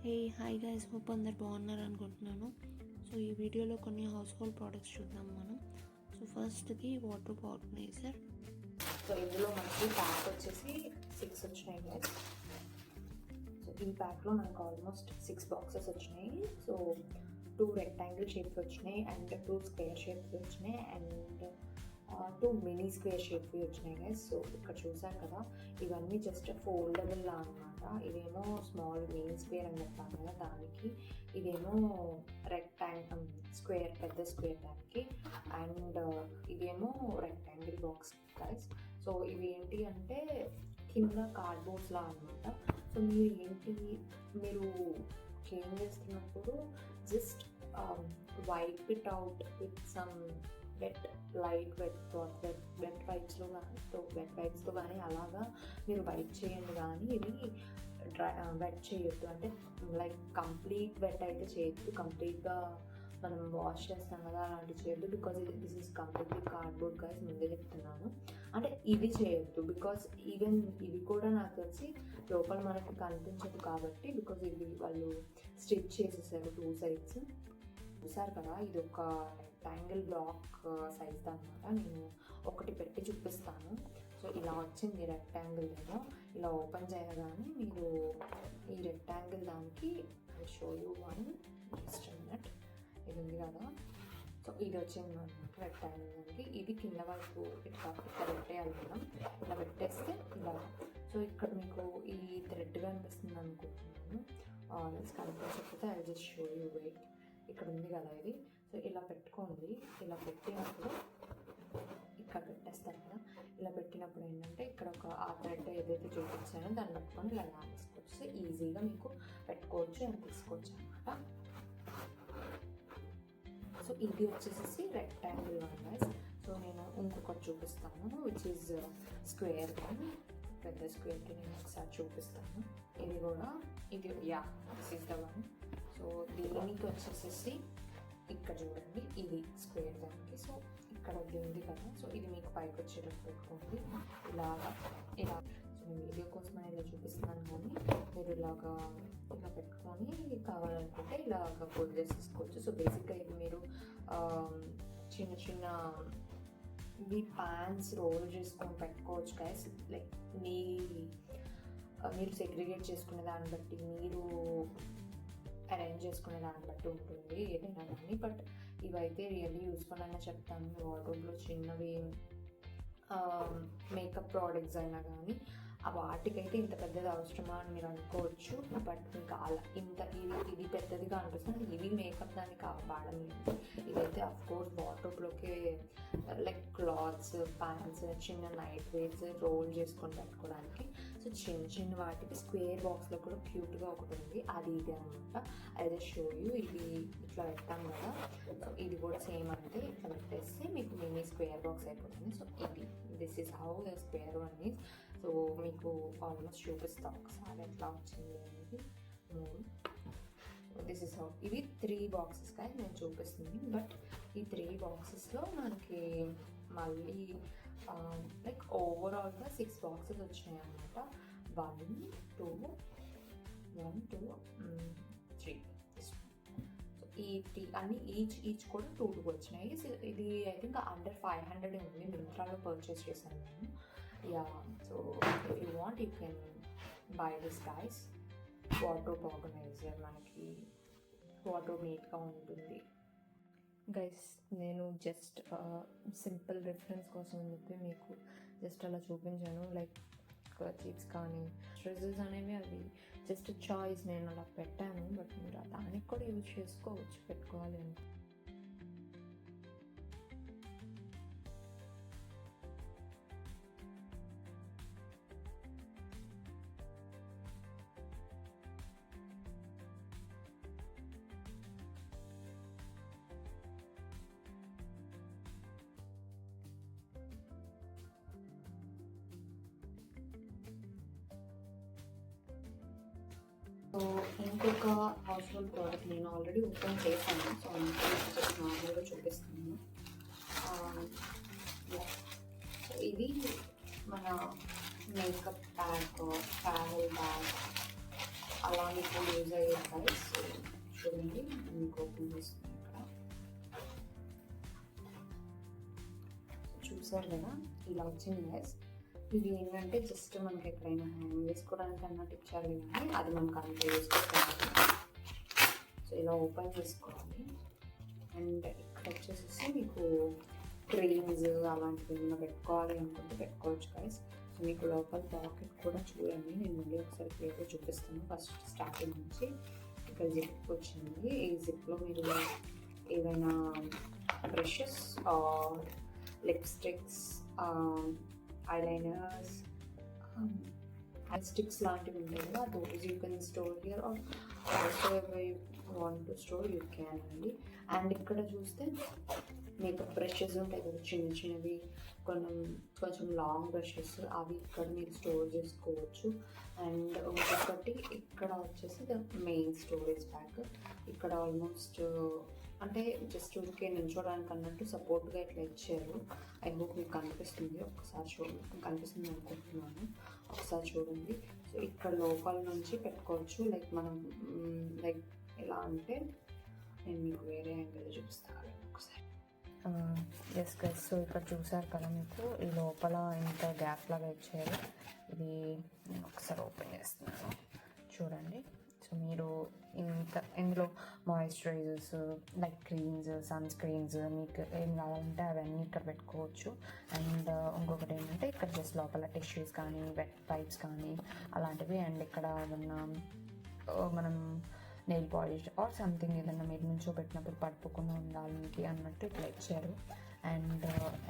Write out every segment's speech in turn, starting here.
Hi guys, hope అందరు బాగున్నారు అనుకుంటున్నాను. సో ఈ వీడియోలో కొన్ని హౌస్ హోల్డ్ ప్రోడక్ట్స్ చూద్దాం మనం. సో ఫస్ట్కి వాటర్ ఆర్గనైజర్. సో ఇందులో మనకి ప్యాక్ వచ్చేసి 6 వచ్చినాయి గైస్. సో ఈ ప్యాక్లో మనకు ఆల్మోస్ట్ 6 బాక్సెస్ వచ్చినాయి. సో 2 రెక్టాంగిల్ షేప్స్ వచ్చినాయి అండ్ 2 స్క్వేర్ షేప్స్ వచ్చినాయి అండ్ 2 మినీ స్క్వేర్ షేప్స్ వచ్చినాయి గైస్. సో ఇక్కడ చూసారు కదా, ఇవన్నీ జస్ట్ ఫోల్డబుల్ లా అనమాట. ఇదేమో స్మాల్ మినీ స్క్వేర్ అని చెప్పాను కదా దానికి, ఇదేమో స్క్వేర్ పెద్ద స్క్వేర్ దానికి, అండ్ ఇదేమో రెక్టాంగిల్ బాక్స్ గైస్. సో ఇవి ఏంటి అంటే కింద కార్డ్బోర్డ్స్ లా అనమాట. సో మీరు క్లీన్ చేస్తున్నప్పుడు just wipe it out with some wet వైప్స్తో కానీ అలాగా మీరు వైప్ చేయండి, కానీ ఇది వెట్ చేయొద్దు. అంటే లైక్ కంప్లీట్ వెట్ అయితే చేయొద్దు, కంప్లీట్గా మనం వాష్ చేస్తాం కదా అలాంటివి చేయొద్దు. Because this is completely cardboard guys, ముందే చెప్తున్నాను. అంటే ఇది చేయొద్దు బికాజ్ ఈవెన్ ఇవి కూడా నాకు తెలిసి లోపల మనకి కనిపించదు కాబట్టి, బికాజ్ ఇవి వాళ్ళు స్టిచ్ చేసేసారు 2 sides. చూసారు కదా, ఇది ఒక రెక్టాంగిల్ బ్లాక్ సైజ్ అనమాట. నేను ఒకటి పెట్టి చూపిస్తాను. సో ఇలా వచ్చింది రెక్టాంగిల్ ఏమో. ఇలా ఓపెన్ చేయగానే మీరు ఈ రెక్టాంగిల్ దానికి show you one just minute, ఇది ఉంది కదా. సో ఇది వచ్చింది అనమాట రెక్టాంగిల్ దానికి. ఇది కింద వైపు ఇట్లా పెట్టేయాలి మనం. ఇలా పెట్టేస్తే ఇలా. సో ఇక్కడ మీకు ఈ థ్రెడ్ కనిపిస్తుంది అనుకుంటున్నాను, కనిపించకపోతే I just show you. Wait, ఇక్కడ ఉంది కదా ఇది. సో ఇలా పెట్టుకోండి. ఇలా పెట్టినప్పుడు ఇక్కడ పెట్టేస్తారు కదా, ఇలా పెట్టినప్పుడు ఏంటంటే ఇక్కడ ఆ థ్రెడ్ ఏదైతే చూపించానో దాన్ని పెట్టుకొని ఇలా లాగేసుకోవచ్చు. సో ఈజీగా మీకు పెట్టుకోవచ్చు అండ్ తీసుకోవచ్చు అనమాట. సో ఇది వచ్చేసి రెక్టాంగిల్ వన్ గైస్. సో నేను ఇంకొకటి చూపిస్తాను విచ్ ఈజ్ స్క్వేర్ వన్. పెద్ద స్క్వేర్కి నేను ఒకసారి చూపిస్తాను. ఇది కూడా ఇది this is the one. So దీనికి వచ్చేసి ఇక్కడ చూడండి, ఇది స్క్వేర్ దానికి. సో ఇక్కడ ఉంది కదా, సో ఇది మీకు పైకి వచ్చేటట్టు పెట్టుకోండి ఇలా. సో నేను వీడియో కోసం నేను చూపిస్తున్నాను, కానీ మీరు ఇలా పెట్టుకొని కావాలనుకుంటే ఇలాగ ఫోల్డ్ చేసేసుకోవచ్చు. సో బేసిక్గా ఇది మీరు చిన్న ప్యాన్స్ రోల్ చేసుకొని పెట్టుకోవచ్చు గైస్. లైక్ మీరు సెగ్రిగేట్ చేసుకునే దాన్ని బట్టి, మీరు అరేంజ్ చేసుకునే దాన్ని బట్టి ఉంటుంది ఏదైనా కానీ. బట్ ఇవైతే రియల్లీ యూస్ఫుల్ అని చెప్తాను. వార్డ్రోబ్లో చిన్నవి మేకప్ ప్రోడక్ట్స్ అయినా కానీ వాటికైతే ఇంత పెద్దది అవసరమా అని మీరు అనుకోవచ్చు. బట్ ఇంకా అలా ఇది పెద్దదిగా అనిపిస్తుంది. ఇవి మేకప్ దానికి వాడడం లేదు. ఇదైతే అఫ్కోర్స్ వార్డ్రోబ్లోకి లైక్ క్లాత్స్, ప్యాంట్స్, చిన్న నైట్ వేర్స్ రోల్ చేసుకొని పెట్టుకోవడానికి. సో చిన్న వాటికి స్క్వేర్ బాక్స్లో కూడా క్యూట్గా ఒకటి ఉంది, అది ఇది అనమాట. అయితే షో యూ. ఇది ఇట్లా పెట్టాం కదా, సో ఇది కూడా సేమ్ అంటే ఇట్లా పెట్టేస్తే మీకు మినీ స్క్వేర్ బాక్స్ అయిపోతుంది. So this is how the square one is. So మీకు ఆల్మోస్ట్ చూపిస్తాం ఒకసారి ఎట్లా వచ్చింది అనేది. This is how. ఇవి 3 బాక్సెస్ కానీ నేను చూపిస్తుంది. బట్ ఈ 3 బాక్సెస్లో మనకి మళ్ళీ లైక్ ఓవరాల్గా 6 బాక్సెస్ వచ్చినాయి అనమాట. 1 2 3. సో ఈ అన్ని ఈచ్ కూడా 2 వచ్చినాయి. ఇది ఐ థింక్ అండర్ 500 ఉంది. మింత్రాలో పర్చేస్ చేశాను నేను. So if you want you can buy this guys. Wardrobe organiser, మనకి వార్డ్రోబ్ నీట్గా ఉంటుంది గైస్. నేను జస్ట్ సింపుల్ రిఫరెన్స్ కోసం అని చెప్పి మీకు జస్ట్ అలా చూపించాను. లైక్ కర్చీఫ్స్ కానీ డ్రెస్సెస్ అనేవి అవి జస్ట్ చాయిస్, నేను అలా పెట్టాను. బట్ మీరు దానికి కూడా యూజ్ చేసుకోవచ్చు పెట్టుకోవాలి అని. సో ఇంకొక హౌస్ హోల్డ్ ప్రోడక్ట్ నేను ఆల్రెడీ ఓపెన్ చేశాను. సో అందుకే జస్ట్ నార్మల్గా చూపిస్తాను. సో ఇది మన మేకప్ బ్యాగ్, ట్రావెల్ బ్యాగ్, అలా మీకు యూజ్ అయ్యే గైస్. చూడండి మీకు ఓపెన్ చేస్తుంది ఇక్కడ. చూసారు కదా ఇలా వచ్చింది గైస్. ఇవి ఏంటంటే జస్ట్ మనకి ఎక్కడైనా హ్యాంగ్ చేసుకోవడానికి అన్నట్టు ఇచ్చారు కానీ అది మనకు అంత వేసుకోవాలి. సో ఇలా ఓపెన్ చేసుకోవాలి. అండ్ ఇక్కడ వచ్చేసి మీకు క్రీమ్స్ అలాంటివి ఏమైనా పెట్టుకోవాలి అనుకుంటే పెట్టుకోవచ్చు గైస్. సో మీకు లోపల పాకెట్ కూడా చూడండి, నేను మళ్ళీ ఒకసారి క్లియర్గా చూపిస్తాను. ఫస్ట్ స్టార్టింగ్ నుంచి ఇక్కడ జిప్ వచ్చింది. ఈ జిప్లో మీరు ఏవైనా బ్రషెస్, లిప్స్టిక్స్, ఐలైనర్స్, స్టిక్స్ లాంటివి ఉంటాయి కదా, those you can store here or also you want to store you can అండి. అండ్ ఇక్కడ చూస్తే మేకప్ బ్రషెస్ ఉంటాయి కదా చిన్న చిన్నవి, కొంచెం లాంగ్ బ్రషెస్, అవి ఇక్కడ మీరు స్టోర్ చేసుకోవచ్చు. అండ్ ఇంకొకటి ఇక్కడ వచ్చేసి మెయిన్ స్టోరేజ్ బ్యాగ్. ఇక్కడ ఆల్మోస్ట్ అంటే జస్ట్ ఊరికే నిల్చోడానికి అన్నట్టు సపోర్ట్గా ఇట్లా ఇచ్చారు. ఐ హోప్ మీకు కనిపిస్తుంది, ఒకసారి కనిపిస్తుంది అనుకుంటున్నాను, ఒకసారి చూడండి. సో ఇక్కడ లోపల నుంచి పెట్టుకోవచ్చు. లైక్ మనం లైక్ ఎలా అంటే నేను మీకు వేరే యాంగిల్ చూపిస్తాను ఒకసారి. ఎస్ గైస్, సో ఇక్కడ చూసారు కదా మీకు ఈ లోపల ఇంత గ్యాప్ లాగా ఇచ్చారు. ఇది నేను ఒకసారి ఓపెన్ చేస్తున్నాను చూడండి. సో మీరు ఇందులో moisturisers like creams, sunscreens మీకు ఏం కావాలంటే అవన్నీ ఇక్కడ పెట్టుకోవచ్చు. అండ్ ఇంకొకటి ఏంటంటే ఇక్కడ జస్ట్ లోపల టిష్యూస్ కానీ వెట్ పైప్స్ కానీ అలాంటివి. అండ్ ఇక్కడ ఏమన్నా మనం నెయిల్ పాలిష్ ఆర్ సంథింగ్ ఏదన్నా మీరు నుంచో పెట్టినప్పుడు పడిపోకుండా ఉండాలి అన్నట్టు ఇట్లా ఇచ్చారు. అండ్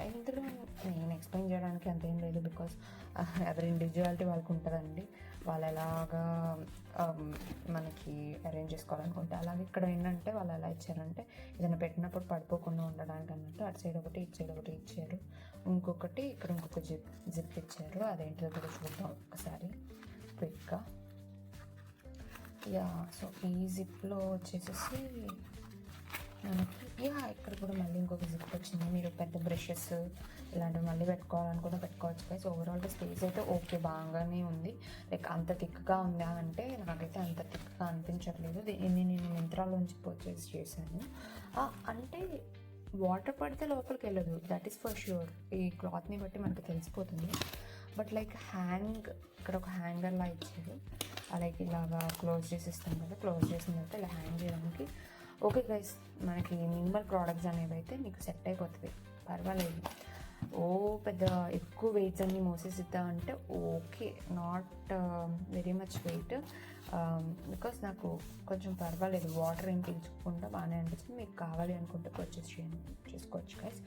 ఇందులో నేను ఎక్స్ప్లెయిన్ చేయడానికి అంతేం లేదు, బికాస్ ఎవరి ఇండివిజువాలిటీ వాళ్ళకు ఉంటుందండి. వాళ్ళు ఎలాగా మనకి అరేంజ్ చేసుకోవాలనుకుంటే అలాగే. ఇక్కడ ఏంటంటే వాళ్ళు ఎలా ఇచ్చారంటే ఏదైనా పెట్టినప్పుడు పడిపోకుండా ఉండడానికి అన్నట్టు అటు సైడ్ ఒకటి ఇటు సైడ్ ఒకటి ఇచ్చారు. ఇంకొకటి ఇక్కడ ఇంకొక జిప్ ఇచ్చారు. అదేంటిదో కూడా చూద్దాం ఒకసారి క్విక్గా. యా, సో ఈ జిప్లో వచ్చేసేసి మనకి ఇక్కడ కూడా మళ్ళీ ఇంకొక జిప్ వచ్చింది. మీరు పెద్ద బ్రషెస్ ఇలాంటివి మళ్ళీ పెట్టుకోవాలనుకుంటే పెట్టుకోవచ్చు గైస్. ఓవరాల్గా స్పేస్ అయితే ఓకే, బాగానే ఉంది. లైక్ అంత థిక్గా ఉందా అంటే నాకైతే అంత థిక్గా అనిపించట్లేదు. దీన్ని నేను మింత్రాలోంచి పర్చేస్ చేశాను. అంటే వాటర్ పడితే లోపలికి వెళ్ళదు, దట్ ఈస్ ఫర్ ష్యూర్. ఈ క్లాత్ని బట్టి మనకు తెలిసిపోతుంది. బట్ లైక్ ఇక్కడ ఒక హ్యాంగర్లా ఇచ్చారు. లైక్ ఇలాగా క్లోజ్ చేసి ఇస్తాం కదా, క్లోజ్ చేసిన తర్వాత ఇలా హ్యాంగ్ చేయడానికి ఓకే గైస్. మనకి మినిమల్ ప్రోడక్ట్స్ అనేవి అయితే మీకు సెట్ అయిపోతుంది, పర్వాలేదు. పెద్ద ఎక్కువ వెయిట్స్ అన్నీ మోసేసిద్దాం అంటే okay, not very much weight, because నాకు కొంచెం పర్వాలేదు, వాటర్ ఏం పీల్చుకోకుండా బాగానే అనిపిస్తుంది. మీకు కావాలి అనుకుంటే పర్చేస్ చేసుకోవచ్చు గైస్.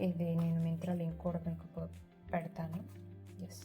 ఇది నేను మింత్రా లింక్ కూడా మీకు పెడతాను. ఎస్.